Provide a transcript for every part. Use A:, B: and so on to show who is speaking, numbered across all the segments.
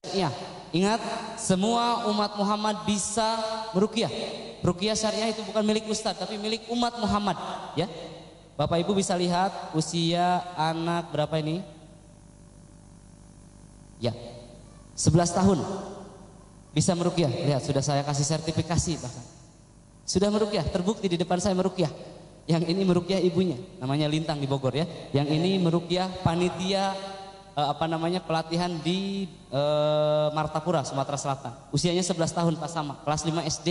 A: syariah. Ingat, semua umat Muhammad bisa meruqyah. Ruqyah syariah itu bukan milik ustadz, tapi milik umat Muhammad, ya. Bapak Ibu bisa lihat usia anak berapa ini? Ya, 11 tahun bisa meruqyah. Lihat, sudah saya kasih sertifikasi bahkan. Sudah meruqyah, terbukti di depan saya meruqyah. Yang ini meruqyah ibunya, namanya Lintang di Bogor ya. Yang ini meruqyah panitia pelatihan di Martapura, Sumatera Selatan. Usianya 11 tahun pas sama, kelas 5 SD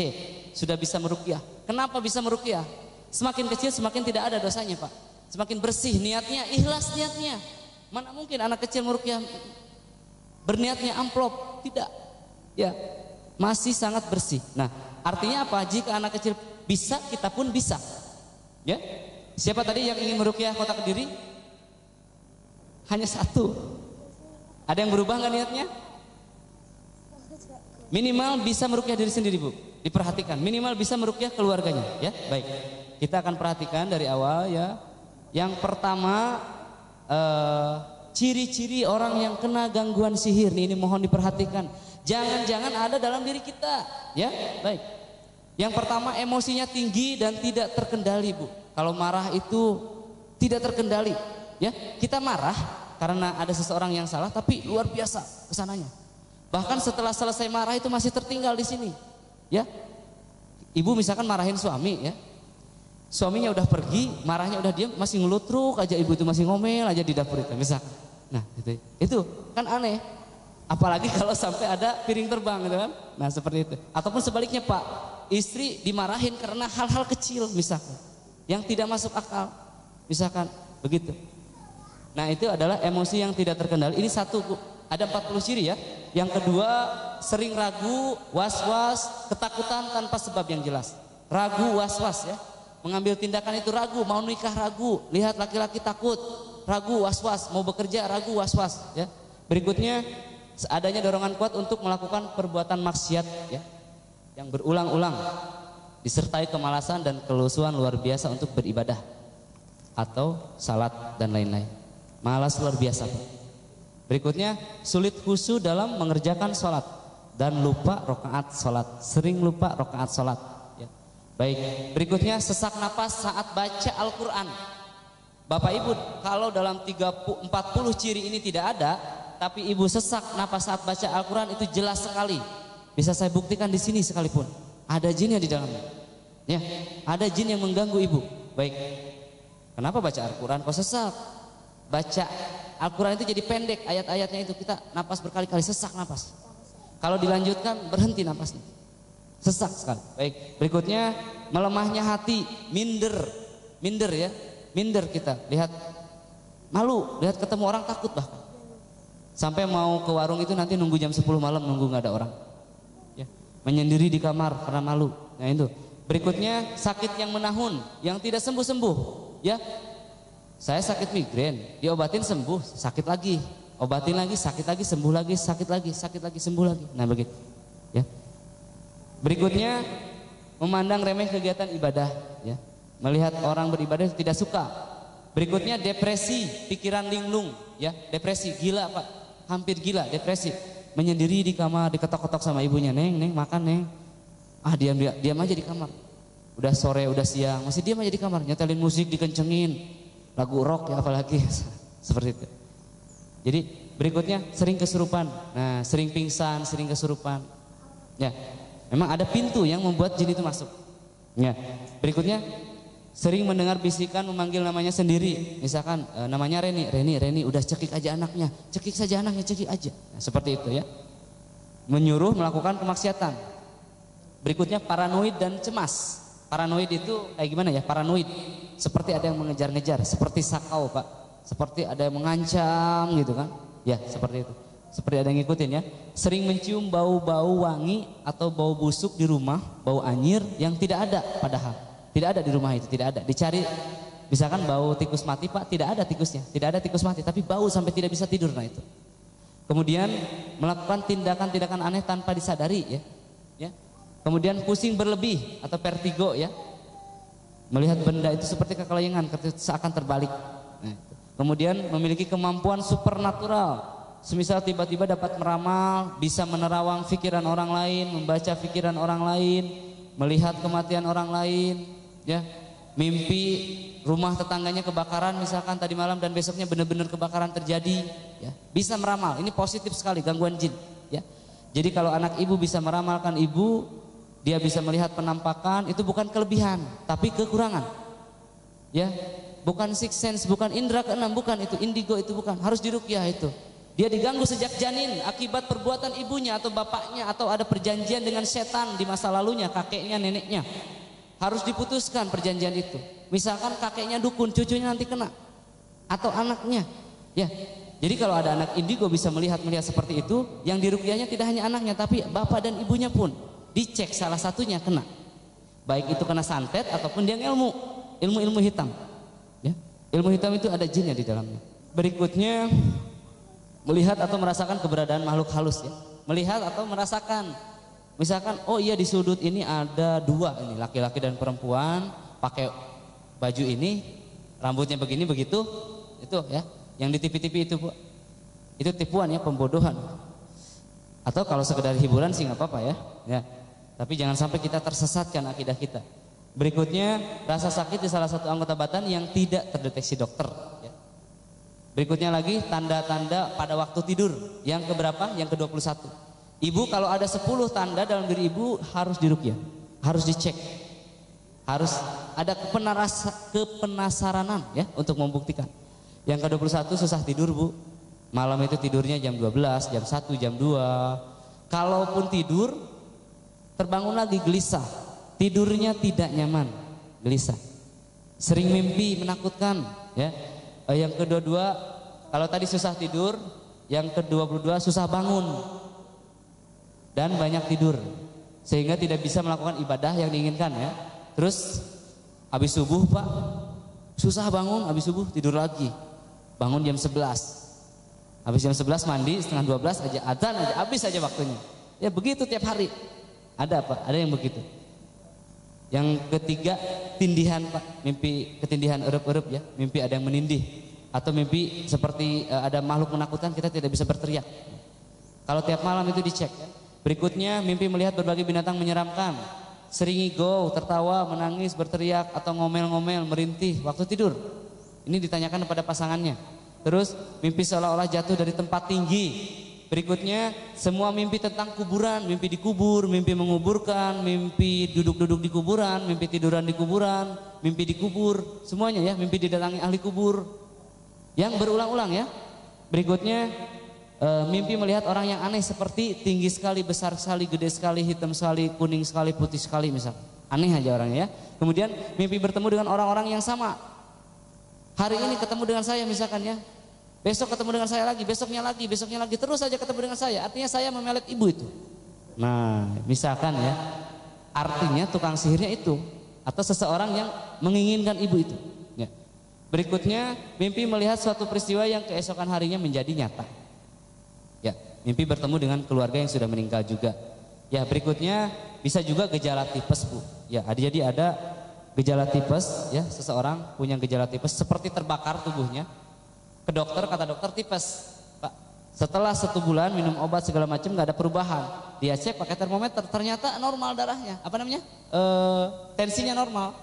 A: sudah bisa meruqyah. Kenapa bisa meruqyah? Semakin kecil semakin tidak ada dosanya, Pak. Semakin bersih niatnya, ikhlas niatnya. Mana mungkin anak kecil meruqyah berniatnya amplop? Tidak. Ya, masih sangat bersih. Nah, artinya apa? Jika anak kecil bisa, kita pun bisa. Ya. Siapa tadi yang ingin meruqyah Kota Kediri? Hanya satu. Ada yang berubah nggak niatnya? Minimal bisa meruqyah diri sendiri, Bu. Diperhatikan, minimal bisa meruqyah keluarganya, ya. Baik. Kita akan perhatikan dari awal ya. Yang pertama, ciri-ciri orang yang kena gangguan sihir nih, ini mohon diperhatikan. Jangan-jangan ada dalam diri kita, ya. Baik. Yang pertama, emosinya tinggi dan tidak terkendali, Bu. Kalau marah itu tidak terkendali, ya. Kita marah karena ada seseorang yang salah, tapi luar biasa kesananya. Bahkan setelah selesai marah itu masih tertinggal di sini, ya. Ibu misalkan marahin suami, ya. Suaminya udah pergi, marahnya udah diam, masih ngelutruk aja, ibu itu masih ngomel aja di dapur itu, misalkan. Nah, itu kan aneh. Apalagi kalau sampai ada piring terbang, gitu kan. Nah, seperti itu. Ataupun sebaliknya, Pak, istri dimarahin karena hal-hal kecil, misalkan, yang tidak masuk akal, misalkan begitu. Nah, itu adalah emosi yang tidak terkendali. Ini satu, Bu. Ada 40 ciri ya. Yang kedua, sering ragu, was-was, ketakutan tanpa sebab yang jelas. Ragu, was-was ya. Mengambil tindakan itu ragu, mau nikah ragu, lihat laki-laki takut, ragu, was-was, mau bekerja ragu, was-was ya. Berikutnya, adanya dorongan kuat untuk melakukan perbuatan maksiat ya, yang berulang-ulang, disertai kemalasan dan kelusuan luar biasa untuk beribadah atau salat dan lain-lain. Malas luar biasa, Pak. Berikutnya, sulit khusyuk dalam mengerjakan sholat dan lupa rakaat sholat, sering lupa rakaat sholat. Ya. Baik, berikutnya sesak napas saat baca Al-Quran. Bapak Ibu, kalau dalam 40 ciri ini tidak ada, tapi Ibu sesak napas saat baca Al-Quran, itu jelas sekali. Bisa saya buktikan di sini sekalipun. Ada jinnya di dalamnya. Ya, ada jin yang mengganggu Ibu. Baik, kenapa baca Al-Quran kok sesak? Baca Al-Quran itu jadi pendek ayat-ayatnya itu, kita napas berkali-kali, sesak napas. Kalau dilanjutkan berhenti napasnya, sesak sekali. Baik, berikutnya melemahnya hati, minder ya, minder kita, lihat malu, lihat ketemu orang takut, bahkan sampai mau ke warung itu nanti nunggu jam 10 malam, nunggu nggak ada orang ya. Menyendiri di kamar karena malu. Nah itu. Berikutnya sakit yang menahun, yang tidak sembuh-sembuh ya. Saya sakit migrain, diobatin sembuh, sakit lagi, obatin lagi, sakit lagi, sembuh lagi, sakit lagi, sembuh lagi. Nah begitu, ya. Berikutnya memandang remeh kegiatan ibadah, ya. Melihat orang beribadah tidak suka. Berikutnya depresi, pikiran linglung, ya. Depresi, gila Pak, hampir gila, depresi. Menyendiri di kamar, diketok-ketok sama ibunya, neng, makan neng. Ah diam aja di kamar. Udah sore, udah siang, masih diam aja di kamar, nyetelin musik dikencengin. Lagu rock ya apalagi seperti itu. Jadi berikutnya sering kesurupan. Nah, sering pingsan, sering kesurupan. Ya, memang ada pintu yang membuat jin itu masuk. Ya, berikutnya sering mendengar bisikan memanggil namanya sendiri. Misalkan namanya Reni, udah cekik aja anaknya, cekik saja anaknya, cekik aja. Nah, seperti itu ya. Menyuruh melakukan kemaksiatan. Berikutnya paranoid dan cemas. Paranoid itu kayak gimana ya? Paranoid seperti ada yang mengejar-ngejar, seperti sakau Pak, seperti ada yang mengancam gitu kan, ya seperti itu, seperti ada yang ngikutin ya. Sering mencium bau-bau wangi atau bau busuk di rumah, bau anyir yang tidak ada, padahal tidak ada di rumah itu, tidak ada. Dicari, misalkan bau tikus mati Pak, tidak ada tikusnya, tidak ada tikus mati, tapi bau sampai tidak bisa tidur. Nah itu. Kemudian melakukan tindakan-tindakan aneh tanpa disadari ya, ya. Kemudian pusing berlebih atau vertigo ya. Melihat benda itu seperti kekelayangan, seakan terbalik. Nah, kemudian memiliki kemampuan supernatural semisal tiba-tiba dapat meramal, bisa menerawang pikiran orang lain, membaca pikiran orang lain, melihat kematian orang lain, ya, mimpi rumah tetangganya kebakaran misalkan tadi malam dan besoknya benar-benar kebakaran terjadi, ya, bisa meramal. Ini positif sekali gangguan jin, ya. Jadi kalau anak ibu bisa meramalkan ibu, dia bisa melihat penampakan, itu bukan kelebihan, tapi kekurangan, ya. Bukan six sense, bukan indera keenam, bukan itu, indigo itu bukan, harus diruqyah itu. Dia diganggu sejak janin akibat perbuatan ibunya atau bapaknya, atau ada perjanjian dengan setan di masa lalunya, kakeknya, neneknya. Harus diputuskan perjanjian itu. Misalkan kakeknya dukun, cucunya nanti kena, atau anaknya, ya. Jadi kalau ada anak indigo bisa melihat seperti itu, yang diruqyahnya tidak hanya anaknya, tapi bapak dan ibunya pun dicek salah satunya kena. Baik itu kena santet ataupun dia ilmu hitam. Ya, ilmu hitam itu ada jinnya di dalamnya. Berikutnya, melihat atau merasakan keberadaan makhluk halus, ya. Melihat atau merasakan, misalkan oh iya di sudut ini ada dua, ini laki-laki dan perempuan pakai baju ini, rambutnya begini begitu, itu ya, yang di TV-TV itu, Bu. Itu tipuan, ya, pembodohan. Atau kalau sekedar hiburan sih nggak apa-apa, ya. Ya. Tapi jangan sampai kita tersesatkan akidah kita. Berikutnya, rasa sakit di salah satu anggota badan yang tidak terdeteksi dokter, ya. Berikutnya lagi, tanda-tanda pada waktu tidur. Yang keberapa? Yang ke-21. Ibu kalau ada 10 tanda dalam diri ibu harus diruqyah, harus dicek. Harus ada kepenasaranan, ya, untuk membuktikan. Yang ke-21 susah tidur, Bu. Malam itu tidurnya jam 12, jam 1, jam 2. Kalaupun tidur, terbangun lagi gelisah. Tidurnya tidak nyaman, gelisah, sering mimpi menakutkan, ya. Yang ke-22, kalau tadi susah tidur, yang ke-22 susah bangun dan banyak tidur, sehingga tidak bisa melakukan ibadah yang diinginkan, ya. Terus habis subuh, Pak, susah bangun, habis subuh tidur lagi, bangun jam 11, habis jam 11 mandi, setengah 12 aja adzan aja, habis aja waktunya, ya. Begitu tiap hari, ada Pak, ada yang begitu. Yang ketiga, tindihan, Pak, mimpi ketindihan, erup-erup, ya, mimpi ada yang menindih, atau mimpi seperti ada makhluk menakutkan, kita tidak bisa berteriak. Kalau tiap malam itu dicek, ya. Berikutnya, mimpi melihat berbagai binatang menyeramkan, sering ngigo, tertawa, menangis, berteriak, atau ngomel-ngomel, merintih waktu tidur. Ini ditanyakan kepada pasangannya. Terus mimpi seolah-olah jatuh dari tempat tinggi. Berikutnya, semua mimpi tentang kuburan, mimpi dikubur, mimpi menguburkan, mimpi duduk-duduk di kuburan, mimpi tiduran di kuburan, mimpi dikubur, semuanya, ya, mimpi didatangi ahli kubur yang berulang-ulang, ya. Berikutnya, mimpi melihat orang yang aneh seperti tinggi sekali, besar sekali, gede sekali, hitam sekali, kuning sekali, putih sekali, misal. Aneh aja orangnya, ya. Kemudian mimpi bertemu dengan orang-orang yang sama. Hari ini ketemu dengan saya misalkan, ya. Besok ketemu dengan saya lagi, besoknya lagi, terus saja ketemu dengan saya. Artinya saya memelet ibu itu. Nah, misalkan, ya, artinya tukang sihirnya itu, atau seseorang yang menginginkan ibu itu, ya. Berikutnya, mimpi melihat suatu peristiwa yang keesokan harinya menjadi nyata, ya. Mimpi bertemu dengan keluarga yang sudah meninggal juga, ya. Berikutnya, bisa juga gejala tipes, Bu, ya. Jadi ada gejala tipes, ya, seseorang punya gejala tipes seperti terbakar tubuhnya. Ke dokter, kata dokter tipes, Pak. Setelah 1 bulan minum obat segala macam nggak ada perubahan. Dia cek pakai termometer, ternyata normal darahnya. Apa namanya? Tensinya normal.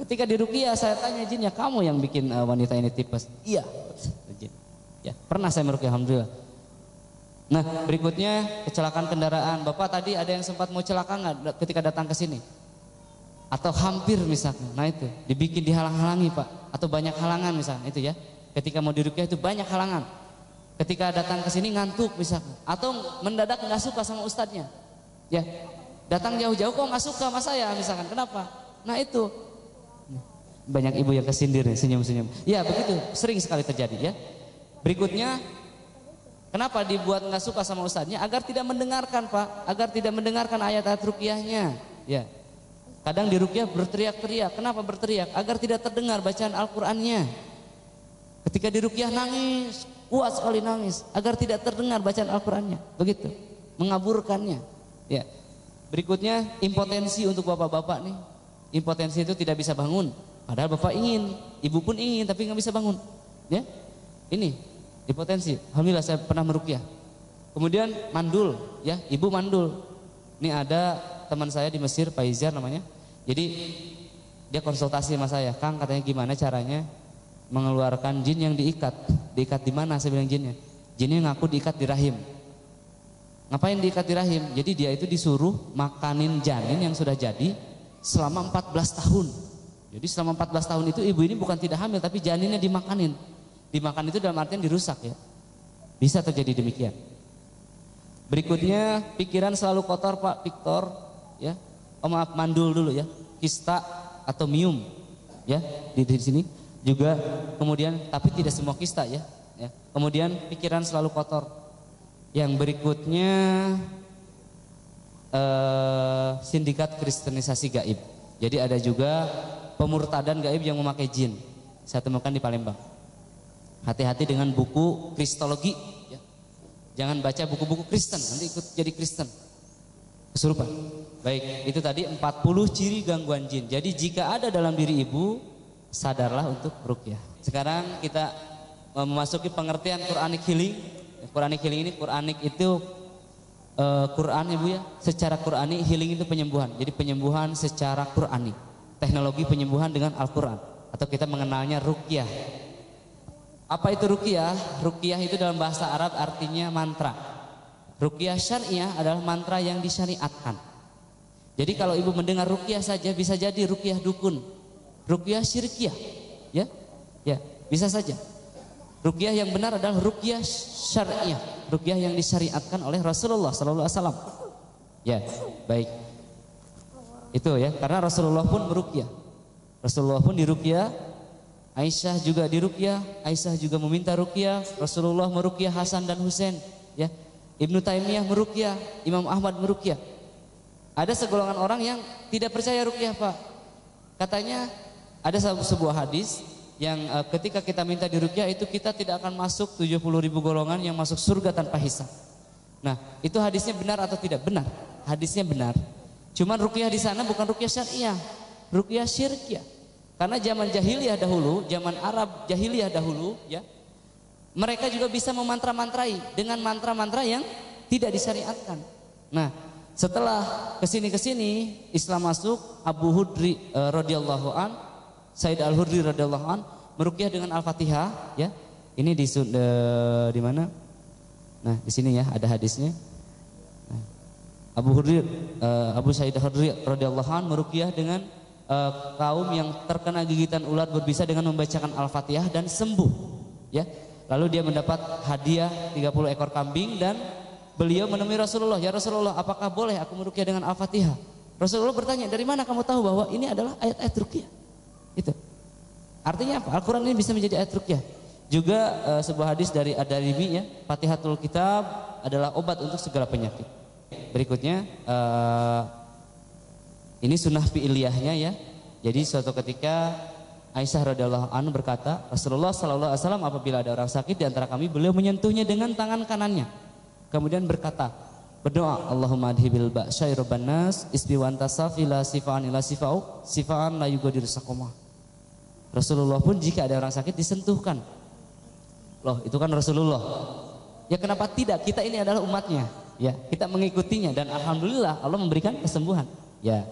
A: Ketika diruqyah saya tanya jinnya, kamu yang bikin wanita ini tipes? Iya. Ya, pernah saya meruqyah, alhamdulillah. Nah, berikutnya kecelakaan kendaraan. Bapak tadi ada yang sempat mau celaka nggak ketika datang ke sini? Atau hampir misalnya. Nah itu dibikin dihalang-halangi, Pak. Atau banyak halangan misalnya, itu, ya. Ketika mau diruqyah itu banyak halangan. Ketika datang ke sini ngantuk misalkan, atau mendadak nggak suka sama ustadznya, ya. Datang jauh-jauh kok nggak suka sama saya misalkan, kenapa? Nah itu banyak ibu yang kesindir nih, senyum-senyum. Ya begitu, sering sekali terjadi, ya. Berikutnya, kenapa dibuat nggak suka sama ustadznya? Agar tidak mendengarkan, Pak, agar tidak mendengarkan ayat-ayat ruqyahnya, ya. Kadang di ruqyah berteriak-teriak. Kenapa berteriak? Agar tidak terdengar bacaan Al-Qur'annya. Ketika diruqyah nangis, kuat sekali nangis, agar tidak terdengar bacaan Al-Qur'annya. Begitu, mengaburkannya, ya. Berikutnya, impotensi untuk bapak-bapak nih. Impotensi itu tidak bisa bangun, padahal bapak ingin, ibu pun ingin, tapi nggak bisa bangun, ya. Ini Hipotensi. Alhamdulillah saya pernah meruqyah. Kemudian mandul, ya, ibu mandul. Ini ada teman saya di Mesir, Pak Izar namanya. Jadi dia konsultasi sama saya, Kang, katanya gimana caranya mengeluarkan jin yang diikat? Diikat di mana? Saya bilang jinnya. Jinnya ngaku diikat di rahim. Ngapain diikat di rahim? Jadi dia itu disuruh makanin janin yang sudah jadi selama 14 tahun. Jadi selama 14 tahun itu ibu ini bukan tidak hamil, tapi janinnya dimakanin. Dimakan itu dalam artian dirusak, ya. Bisa terjadi demikian. Berikutnya, pikiran selalu kotor, Pak Victor, ya. Oh maaf, mandul dulu ya. Kista atau mium, ya, di sini juga. Kemudian, tapi tidak semua kista, ya. Kemudian pikiran selalu kotor. Yang berikutnya, sindikat kristenisasi gaib. Jadi ada juga pemurtadan gaib yang memakai jin. Saya temukan di Palembang. Hati-hati dengan buku kristologi, ya. Jangan baca buku-buku Kristen, nanti ikut jadi Kristen. Kesurupan. Baik, itu tadi 40 ciri gangguan jin. Jadi jika ada dalam diri ibu, sadarlah untuk ruqyah. Sekarang kita memasuki pengertian Quranic healing. Quranic healing ini, Quranic itu Quran, ibu ya. Secara Qurani healing itu penyembuhan. Jadi penyembuhan secara Qurani. Teknologi penyembuhan dengan Al-Quran. Atau kita mengenalnya ruqyah. Apa itu ruqyah? Ruqyah itu dalam bahasa Arab artinya mantra. Ruqyah syariah adalah mantra yang disyariatkan. Jadi kalau ibu mendengar ruqyah saja, bisa jadi ruqyah dukun, ruqyah syirkiyah, ya, ya, bisa saja. Ruqyah yang benar adalah ruqyah syariah, ruqyah yang disyariatkan oleh Rasulullah Sallallahu Alaihi Wasallam. Ya, baik. Itu ya, karena Rasulullah pun meruqyah. Rasulullah pun diruqyah. Aisyah juga diruqyah, Aisyah juga meminta ruqyah, Rasulullah meruqyah Hasan dan Husain, ya. Ibnu Taimiyah meruqyah, Imam Ahmad meruqyah. Ada segolongan orang yang tidak percaya ruqyah, Pak. Katanya ada sebuah hadis yang ketika kita minta diruqyah itu kita tidak akan masuk 70.000 golongan yang masuk surga tanpa hisab. Nah, itu hadisnya benar atau tidak? Benar. Hadisnya benar. Cuman ruqyah di sana bukan ruqyah syariah, ruqyah syirkiyah. Karena zaman jahiliyah dahulu, zaman Arab jahiliyah dahulu, ya, mereka juga bisa memantra-mantrai dengan mantra-mantra yang tidak disyariatkan. Nah, setelah kesini Islam masuk, Abu Hudri radhiyallahu an, Said Al-Hudri radhiyallahu an meruqyah dengan Al-Fatihah, ya. Ini di mana? Nah, di sini ya ada hadisnya. Nah, Abu Said Al-Hudri radhiyallahu an meruqyah dengan kaum yang terkena gigitan ular berbisa dengan membacakan Al-Fatihah dan sembuh, ya. Lalu dia mendapat hadiah 30 ekor kambing dan beliau menemui Rasulullah, "Ya Rasulullah, apakah boleh aku meruqyah dengan Al-Fatihah?" Rasulullah bertanya, "Dari mana kamu tahu bahwa ini adalah ayat-ayat ruqyah?" Itu. Artinya apa? Al-Qur'an ini bisa menjadi ayat ruqyah. Juga sebuah hadis dari Ad-Darimi, ya, Fatihatul Kitab adalah obat untuk segala penyakit. Berikutnya ini sunnah fi'liyahnya, ya. Jadi suatu ketika Aisyah radhiyallahu anha berkata, Rasulullah sallallahu alaihi wasallam apabila ada orang sakit di antara kami, beliau menyentuhnya dengan tangan kanannya. Kemudian berkata, berdoa, Allahumma adhibil ba'syai rabban nas, isbi wa anta safi la sifaan ila sifau, sifaan la yughadiru saqama. Rasulullah pun jika ada orang sakit disentuhkan. Loh, itu kan Rasulullah. Ya kenapa tidak? Kita ini adalah umatnya, ya. Kita mengikutinya dan alhamdulillah Allah memberikan kesembuhan. Ya.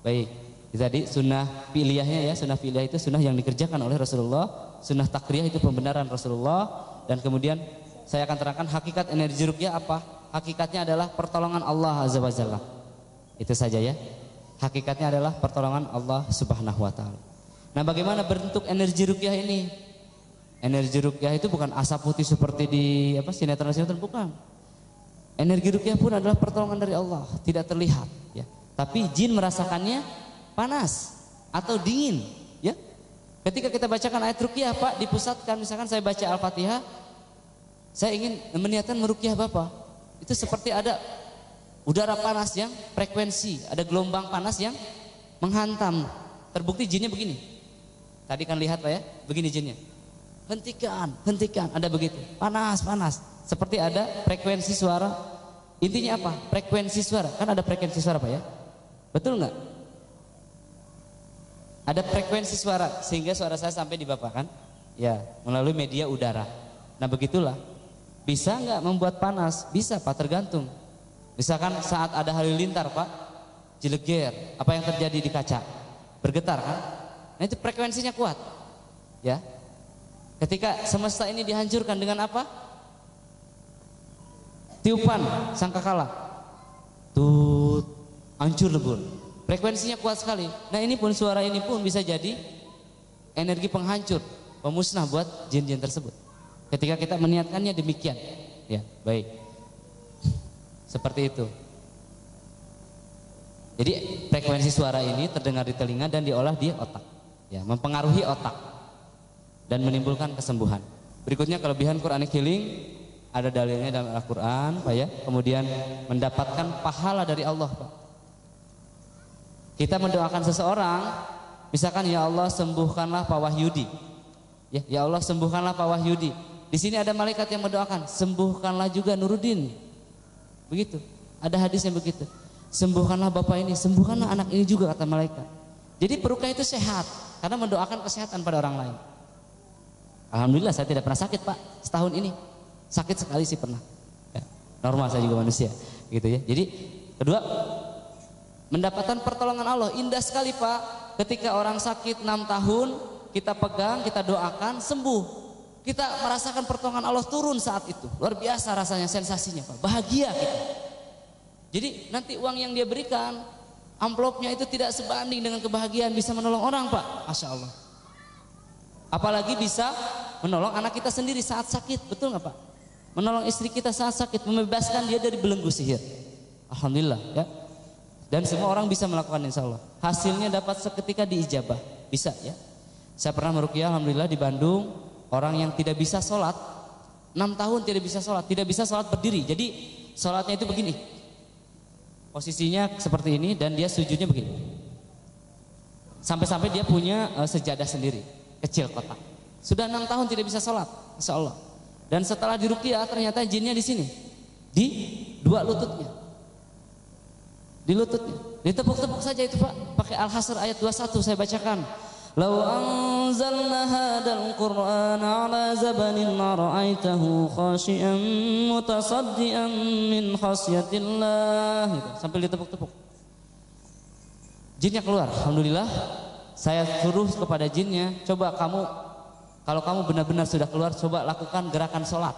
A: Baik, tadi sunnah fi'liyahnya, ya. Sunnah fi'liyah itu sunnah yang dikerjakan oleh Rasulullah. Sunnah takriyah itu pembenaran Rasulullah. Dan kemudian saya akan terangkan hakikat energi ruqyah apa. Hakikatnya adalah pertolongan Allah Azza wa Jalla. Itu saja, ya. Hakikatnya adalah pertolongan Allah Subhanahu wa Ta'ala. Nah, bagaimana bentuk energi ruqyah ini? Energi ruqyah itu bukan asap putih seperti di sinetron-sinetron, bukan. Energi ruqyah pun adalah pertolongan dari Allah, tidak terlihat, ya. Tapi jin merasakannya panas atau dingin, ya. Ketika kita bacakan ayat ruqyah, Pak, dipusatkan, misalkan saya baca Al-Fatihah, saya ingin meniatkan meruqyah Bapak. Itu seperti ada udara panas yang frekuensi, ada gelombang panas yang menghantam. Terbukti jinnya begini. Tadi kan lihat, Pak, ya, begini jinnya. Hentikan, hentikan, ada begitu. Panas, panas. Seperti ada frekuensi suara. Intinya apa? Frekuensi suara. Kan ada frekuensi suara, Pak, ya. Betul nggak? Ada frekuensi suara sehingga suara saya sampai di Bapak, kan? Ya, melalui media udara. Nah begitulah. Bisa nggak membuat panas? Bisa Pak, tergantung. Misalkan saat ada halilintar Pak, Cileger, apa yang terjadi di kaca? Bergetar kan? Nah itu frekuensinya kuat. Ya. Ketika semesta ini dihancurkan dengan apa? Tiupan sangkakala. Tut, hancur lebur. Frekuensinya kuat sekali. Nah ini pun, suara ini pun bisa jadi energi penghancur, pemusnah buat jin-jin tersebut. Ketika kita meniatkannya demikian. Ya, baik. Seperti itu. Jadi frekuensi suara ini terdengar di telinga dan diolah di otak. Ya, mempengaruhi otak dan menimbulkan kesembuhan. Berikutnya kelebihan Quranic healing, ada dalilnya dalam Al-Qur'an, Pak ya. Kemudian mendapatkan pahala dari Allah, Pak. Kita mendoakan seseorang, misalkan ya Allah sembuhkanlah Pak Wahyudi. Ya Allah sembuhkanlah Pak Wahyudi. Di sini ada malaikat yang mendoakan, sembuhkanlah juga Nuruddin. Begitu. Ada hadis yang begitu. Sembuhkanlah bapak ini, sembuhkanlah anak ini juga, kata malaikat. Jadi peruqyah itu sehat karena mendoakan kesehatan pada orang lain. Alhamdulillah saya tidak pernah sakit Pak setahun ini. Sakit sekali sih pernah. Ya, normal, saya juga manusia, gitu ya. Jadi kedua, mendapatkan pertolongan Allah indah sekali Pak. Ketika orang sakit 6 tahun, kita pegang, kita doakan, sembuh. Kita merasakan pertolongan Allah turun saat itu. Luar biasa rasanya, sensasinya Pak. Bahagia kita. Jadi nanti uang yang dia berikan, amplopnya itu tidak sebanding dengan kebahagiaan bisa menolong orang Pak. Masya Allah. Apalagi bisa menolong anak kita sendiri saat sakit, betul nggak Pak? Menolong istri kita saat sakit, membebaskan dia dari belenggu sihir. Alhamdulillah ya. Dan semua orang bisa melakukan insya Allah. Hasilnya dapat seketika diijabah, bisa ya. Saya pernah meruqyah alhamdulillah di Bandung, orang yang tidak bisa sholat, 6 tahun tidak bisa sholat berdiri. Jadi sholatnya itu begini. Posisinya seperti ini dan dia sujudnya begini. Sampai-sampai dia punya sejadah sendiri, kecil kotak. Sudah 6 tahun tidak bisa sholat, insya Allah. Dan setelah diruqyah ternyata jinnya di sini, di dua lututnya, di lututnya. Ditepuk-tepuk saja itu Pak, pakai Al-Hasr ayat 21 saya bacakan. Lau anzalna hadal Qur'an ala zabanin ra'aitahu khashi'an mutasaddian min khasyatillah. Gitu. Sambil ditepuk-tepuk. Jinnya keluar. Alhamdulillah. Saya suruh kepada jinnya, coba kamu, kalau kamu benar-benar sudah keluar, coba lakukan gerakan sholat.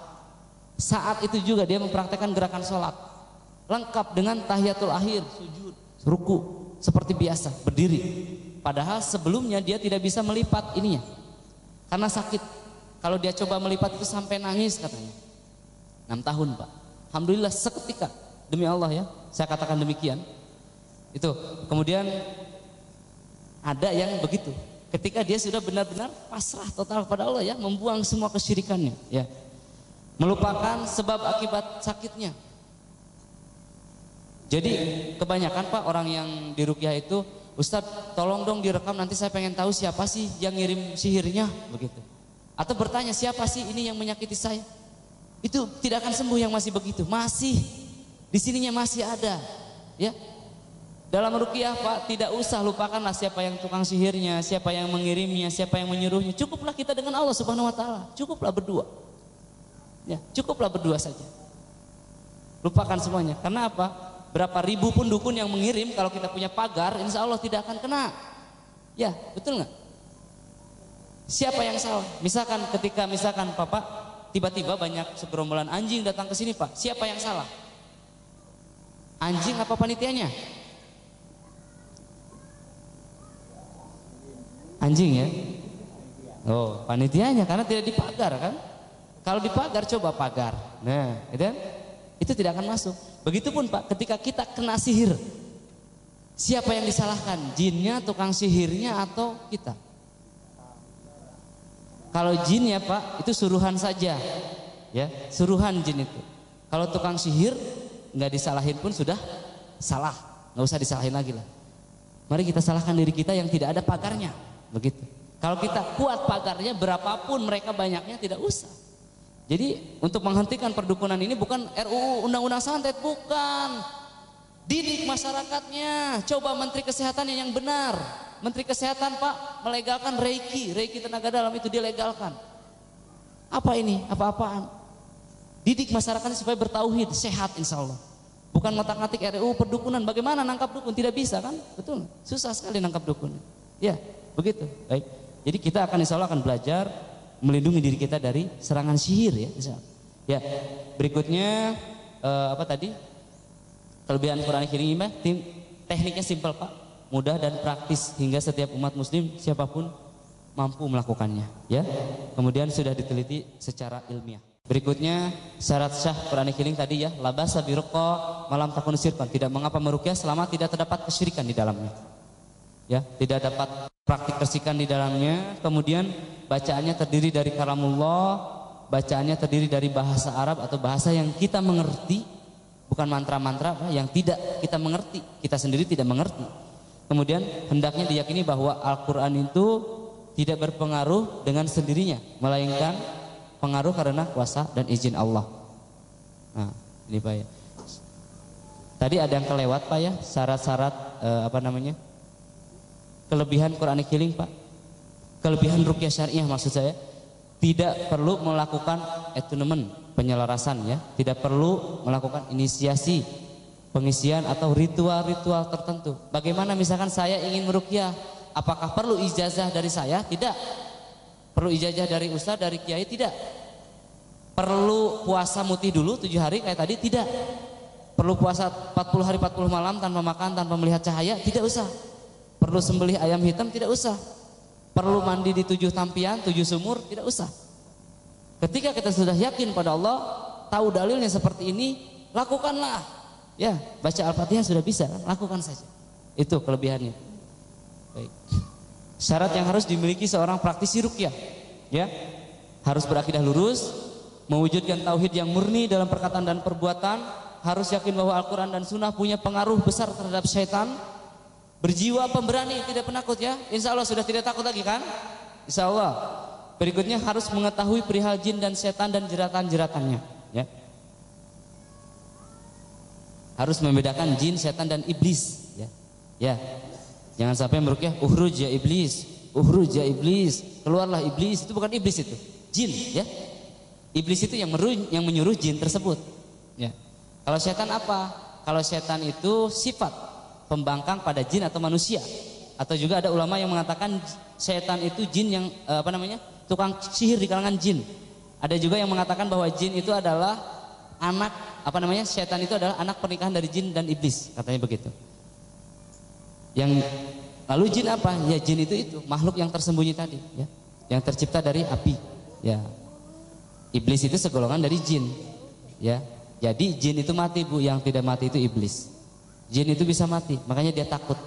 A: Saat itu juga dia mempraktekkan gerakan sholat. Lengkap dengan tahiyatul akhir, sujud, ruku, seperti biasa, berdiri. Padahal sebelumnya dia tidak bisa melipat ininya karena sakit. Kalau dia coba melipat itu sampai nangis katanya. 6 tahun Pak. Alhamdulillah seketika, demi Allah ya, saya katakan demikian. Itu kemudian ada yang begitu. Ketika dia sudah benar-benar pasrah total pada Allah ya, membuang semua kesyirikannya ya. Melupakan sebab akibat sakitnya. Jadi kebanyakan Pak orang yang diruqyah itu, Ustadz tolong dong direkam, nanti saya pengen tahu siapa sih yang ngirim sihirnya begitu. Atau bertanya siapa sih ini yang menyakiti saya. Itu tidak akan sembuh yang masih begitu. Masih di sininya masih ada ya. Dalam ruqyah Pak tidak usah lupakanlah siapa yang tukang sihirnya, siapa yang mengirimnya, siapa yang menyuruhnya. Cukuplah kita dengan Allah Subhanahu wa taala. Cukuplah berdua. Ya, cukuplah berdua saja. Lupakan semuanya. Karena apa? Berapa ribu pun dukun yang mengirim, kalau kita punya pagar, insya Allah tidak akan kena. Ya, betul nggak? Siapa yang salah? Misalkan ketika Bapak tiba-tiba banyak segerombolan anjing datang ke sini Pak, siapa yang salah? Anjing apa panitianya? Anjing ya? Oh, panitianya karena tidak dipagar kan? Kalau dipagar coba pagar. Nah, itu tidak akan masuk. Begitupun Pak, ketika kita kena sihir, siapa yang disalahkan? Jinnya, tukang sihirnya, atau kita? Kalau jin ya Pak, itu suruhan saja, ya suruhan jin itu. Kalau tukang sihir nggak disalahin pun sudah salah, nggak usah disalahin lagi lah. Mari kita salahkan diri kita yang tidak ada pagarnya, begitu. Kalau kita kuat pagarnya, berapapun mereka banyaknya tidak usah. Jadi untuk menghentikan perdukunan ini bukan RUU Undang-Undang Santet, bukan. Didik masyarakatnya. Coba Menteri Kesehatannya yang benar. Menteri Kesehatan Pak melegalkan Reiki tenaga dalam itu dia legalkan. Apa ini? Apa-apaan? Didik masyarakatnya supaya bertauhid, sehat insya Allah. Bukan ngotak-ngatik RUU perdukunan. Bagaimana nangkap dukun? Tidak bisa kan? Betul. Susah sekali nangkap dukun. Ya, begitu. Baik. Jadi kita akan insya Allah akan belajar melindungi diri kita dari serangan sihir ya. Insya Allah. Ya. Berikutnya apa tadi? Kelebihan Quran Karim, tekniknya simpel Pak, mudah dan praktis hingga setiap umat Muslim siapapun mampu melakukannya. Ya. Kemudian sudah diteliti secara ilmiah. Berikutnya syarat syah Quran Karim tadi ya, labasa birqa malam takun syirkan, tidak mengapa meruqyah selama tidak terdapat kesyirikan di dalamnya. Ya, tidak dapat praktik kesyirikan di dalamnya. Kemudian bacaannya terdiri dari kalamullah, bacaannya terdiri dari bahasa Arab atau bahasa yang kita mengerti, bukan mantra-mantra yang tidak kita mengerti, kita sendiri tidak mengerti. Kemudian hendaknya diyakini bahwa Al-Qur'an itu tidak berpengaruh dengan sendirinya, melainkan pengaruh karena kuasa dan izin Allah. Nah, ini Pak ya. Tadi ada yang kelewat Pak ya, syarat-syarat kelebihan Quran Karim Pak. Kelebihan ruqyah syariah maksud saya, tidak perlu melakukan attunement, penyelarasan ya, tidak perlu melakukan inisiasi, pengisian atau ritual-ritual tertentu. Bagaimana misalkan saya ingin meruqyah, apakah perlu ijazah dari saya? Tidak. Perlu ijazah dari ustaz, dari kiai? Tidak. Perlu puasa mutih dulu 7 hari kayak tadi? Tidak. Perlu puasa 40 hari 40 malam tanpa makan, tanpa melihat cahaya? Tidak usah. Perlu sembelih ayam hitam? Tidak usah. Perlu mandi di 7 tampian, 7 sumur? Tidak usah. Ketika kita sudah yakin pada Allah, tahu dalilnya seperti ini, lakukanlah. Ya, baca Al-Fatihah sudah bisa kan? Lakukan saja. Itu kelebihannya. Baik. Syarat yang harus dimiliki seorang praktisi ruqyah, ya, harus berakidah lurus, mewujudkan tauhid yang murni dalam perkataan dan perbuatan, harus yakin bahwa Al-Quran dan Sunnah punya pengaruh besar terhadap syaitan, berjiwa pemberani, tidak penakut ya, insya Allah sudah tidak takut lagi kan, insya Allah. Berikutnya harus mengetahui perihal jin dan setan dan jeratan-jeratannya, ya, harus membedakan jin, setan dan iblis, ya, ya. Jangan sampai meruqyah uhruj ya iblis, uhruj ya iblis, keluarlah iblis. Itu bukan iblis, itu jin ya. Iblis itu yang menyuruh jin tersebut ya. Kalau setan apa? Kalau setan itu sifat pembangkang pada jin atau manusia. Atau juga ada ulama yang mengatakan setan itu jin yang tukang sihir di kalangan jin. Ada juga yang mengatakan bahwa jin itu adalah anak setan itu adalah anak pernikahan dari jin dan iblis, katanya begitu. Yang lalu jin apa? Ya jin itu makhluk yang tersembunyi tadi, ya, yang tercipta dari api, ya. Iblis itu segolongan dari jin, ya. Jadi jin itu mati Bu, yang tidak mati itu iblis. Jin itu bisa mati, makanya dia takut.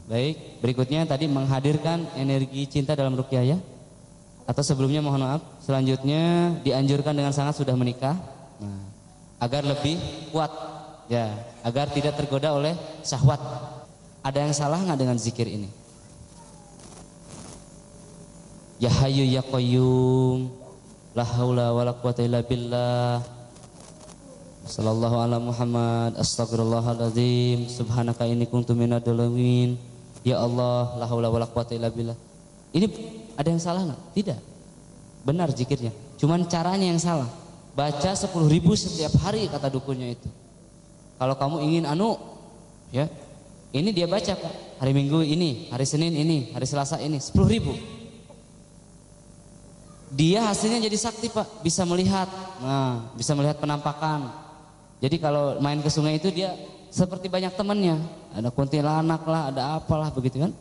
A: Baik, berikutnya tadi menghadirkan energi cinta dalam ruqyah ya. Atau sebelumnya mohon maaf, selanjutnya dianjurkan dengan sangat sudah menikah, nah, agar lebih kuat. Ya, agar tidak tergoda oleh syahwat. Ada yang salah nggak dengan zikir ini? Ya Hayyu ya Qayyum, la haula wala quwata illa billah. Sallallahu ala Muhammad, astagfirullahaladzim, subhanaka inni kuntu minadz dzalimin. Ya Allah, la haula wala quwata illa billah. Ini ada yang salah nggak? Tidak. Benar zikirnya. Cuman caranya yang salah. Baca 10.000 setiap hari kata dukunnya itu. Kalau kamu ingin ya, ini dia baca Pak, hari Minggu ini, hari Senin ini, hari Selasa ini, 10.000. Dia hasilnya jadi sakti Pak, bisa melihat, nah, bisa melihat penampakan. Jadi kalau main ke sungai itu dia seperti banyak temannya, ada kuntilanak lah, ada apalah begitu kan?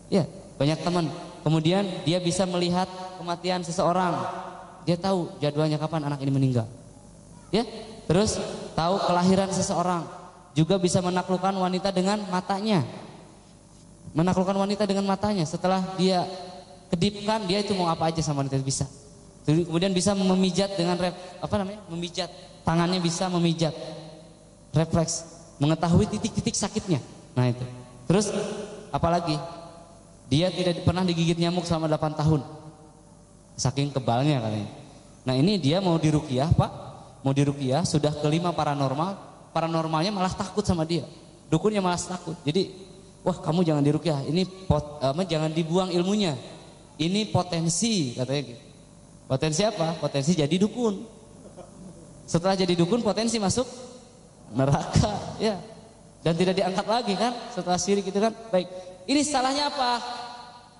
A: Ya, banyak teman. Kemudian dia bisa melihat kematian seseorang, dia tahu jadwalnya kapan anak ini meninggal. Ya, terus tahu kelahiran seseorang, juga bisa menaklukkan wanita dengan matanya. Menaklukkan wanita dengan matanya, setelah dia kedipkan, dia itu mau apa aja sama wanita bisa. Kemudian bisa memijat dengan memijat tangannya, bisa memijat, refleks, mengetahui titik-titik sakitnya. Nah itu. Terus apalagi? Dia tidak pernah digigit nyamuk selama 8 tahun. Saking kebalnya katanya. Nah ini dia mau diruqyah Pak. Mau diruqyah, sudah kelima paranormal, paranormalnya malah takut sama dia, dukunnya malah takut. Jadi, wah kamu jangan diruqyah, ini jangan dibuang ilmunya, ini potensi katanya gitu. Potensi apa? Potensi jadi dukun. Setelah jadi dukun potensi masuk neraka, ya. Dan tidak diangkat lagi kan setelah syirik itu kan. Baik. Ini salahnya apa?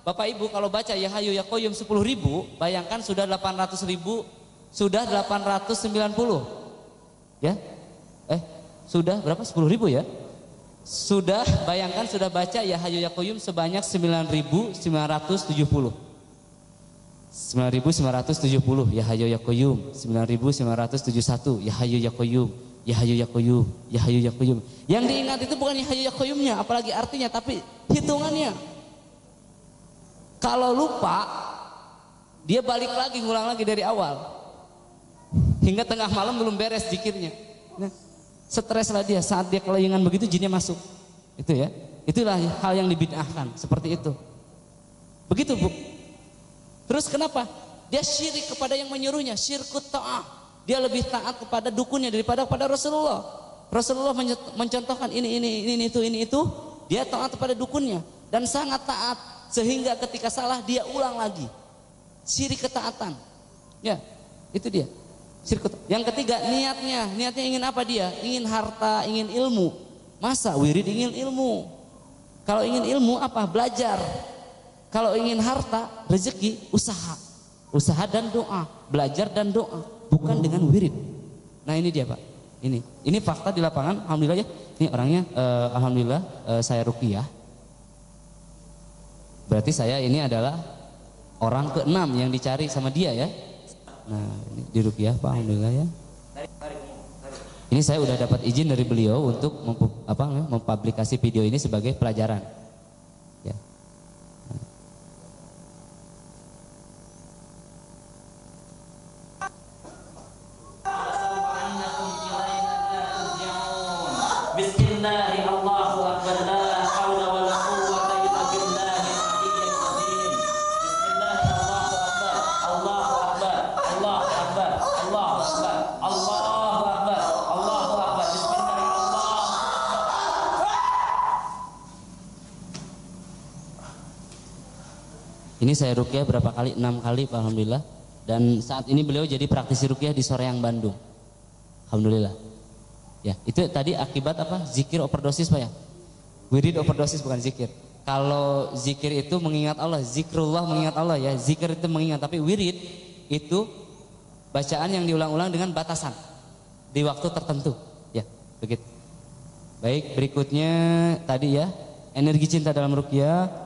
A: Bapak Ibu kalau baca Ya Hayyu Ya Qayyum 10.000, bayangkan sudah 800.000, sudah 890. Ya. Sudah berapa? 10.000 ya? Sudah, bayangkan sudah baca Ya Hayyu Ya Qayyum sebanyak 9.970. 9.970 Ya Hayyu Ya Qayyum. 9.971 Ya Hayyu Ya Qayyum. Ya Hayyu Ya Qayyum. Ya Hayyu Ya Qayyum. Yang diingat itu bukan Ya Hayyu Ya Qayyumnya, apalagi artinya, tapi hitungannya. Kalau lupa, dia balik lagi, ngulang lagi dari awal. Hingga tengah malam belum beres zikirnya. Nah, streslah dia saat dia kelayangan begitu, jinnya masuk. Itu ya. Itulah hal yang dibid'ahkan, seperti itu. Begitu, Bu. Terus kenapa? Dia syirik kepada yang menyuruhnya, syirkut ta'ah. Dia lebih taat kepada dukunnya daripada kepada Rasulullah. Rasulullah mencontohkan ini itu. Dia taat kepada dukunnya dan sangat taat sehingga ketika salah dia ulang lagi. Syirik ketaatan. Ya, itu dia. Syirik. Yang ketiga, niatnya ingin apa dia? Ingin harta, ingin ilmu. Masa wirid ingin ilmu? Kalau ingin ilmu apa? Belajar. Kalau ingin harta, rezeki, usaha. Usaha dan doa, belajar dan doa, bukan dengan wirid. Nah, ini dia, Pak. Ini fakta di lapangan, alhamdulillah ya. Ini orangnya alhamdulillah saya ruqyah. Berarti saya ini adalah orang ke-6 yang dicari sama dia ya. Nah, ini di ruqyah, Pak, alhamdulillah ya. Ini saya udah dapat izin dari beliau untuk mempublikasi video ini sebagai pelajaran. Ya. Ini saya ruqyah berapa kali? 6 kali, Pak, alhamdulillah. Dan saat ini beliau jadi praktisi ruqyah di Soreang, Bandung. Alhamdulillah. Ya, itu tadi akibat apa? Zikir overdosis, Pak ya. Wirid overdosis bukan zikir. Kalau zikir itu mengingat Allah, zikrullah mengingat Allah ya. Zikir itu mengingat, tapi wirid itu bacaan yang diulang-ulang dengan batasan di waktu tertentu. Ya, begitu. Baik, berikutnya tadi ya, energi cinta dalam ruqyah.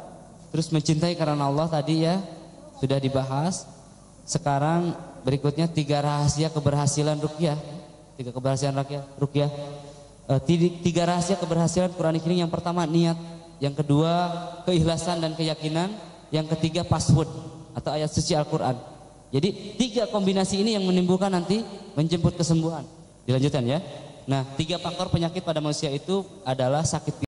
A: Terus mencintai karena Allah tadi ya, sudah dibahas. Sekarang berikutnya 3 rahasia keberhasilan ruqyah. 3 keberhasilan ruqyah. 3 rahasia keberhasilan Quranic healing. Yang pertama niat, yang kedua keikhlasan dan keyakinan, yang ketiga password atau ayat suci Al-Quran. Jadi 3 kombinasi ini yang menimbulkan nanti menjemput kesembuhan. Dilanjutkan ya. Nah, 3 faktor penyakit pada manusia itu adalah sakit